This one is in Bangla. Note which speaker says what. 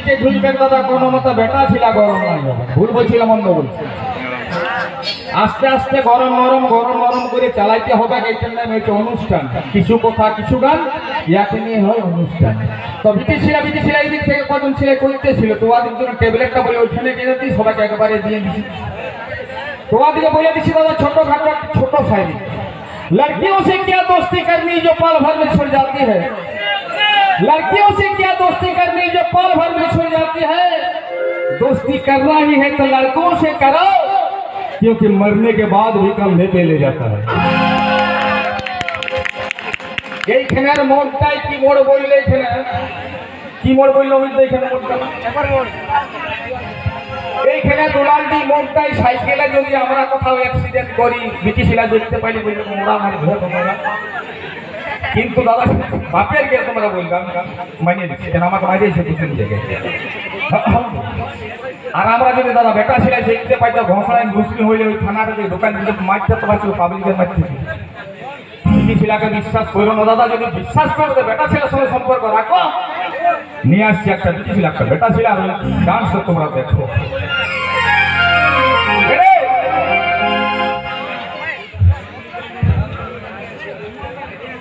Speaker 1: দিকে ঢুলকে দাদা কোনো মতো বেটা ছিল গরম নাই হবে, ভুল বলছিলাম মন্দ বলছি। আস্তে আস্তে গরম নরম করে চালাইতে হবে। এইটার নাম হচ্ছে অনুষ্ঠান, কিছু কথা কিছু গান ইয়াকে নিয়ে হয় অনুষ্ঠান। তো বিটিশিরা এই দিক থেকে কজন ছেলে করতেছিল, তোমাদের জন্য ট্যাবলেটটা বলে ওইখানে গিয়ে দিই, সবাইকে একবারে দিয়ে দিছি। তোমাদেরকে বলে দিচ্ছি দাদা, ছোটখাটো ছোট শায়রি। लड़कियों से क्या दोस्ती करनी जो पल भर में छुड़ जाती है, लड़कियों से क्या दोस्ती करनी जो पल भर में छुड़ जाती है। दोस्ती करना ही है तो लड़कों से करो, क्योंकि मरने के बाद भी कंधे पे ले जाता है। এইখানের মোড়টাই কি মোড় বললে, এখানে কি মোড় বললো এখানে এইখানে দুলালটি মোড়টাই সাইকেলে যদি আমরা কোথাও অ্যাক্সিডেন্ট করি বিটিশিলা দেখতে পাইলে বলবে মোড়া আমার ঘর তোমরা। কিন্তু দাদা বাপের গে তোমরা বললাম মানিয়ে দিচ্ছি, কেন আমাকে মারিয়েছে দুদিন থেকে। আর আমরা যদি দাদা বেটা ছিলা দেখতে পাই তো ঘোষণায় মুসলিম হইলে ওই থানার দোকান দিতে মারতে তো পারছি, পাবলিকের মারতেছি। বিটিশিলাকে বিশ্বাস করো না দাদা, যদি বিশ্বাস করো তো বেটা ছেলের সঙ্গে সম্পর্ক রাখো। নিয়ে আসছি একটা বিটিশিলা, একটা বেটা ছিল, আর ডান্স তোমরা দেখো।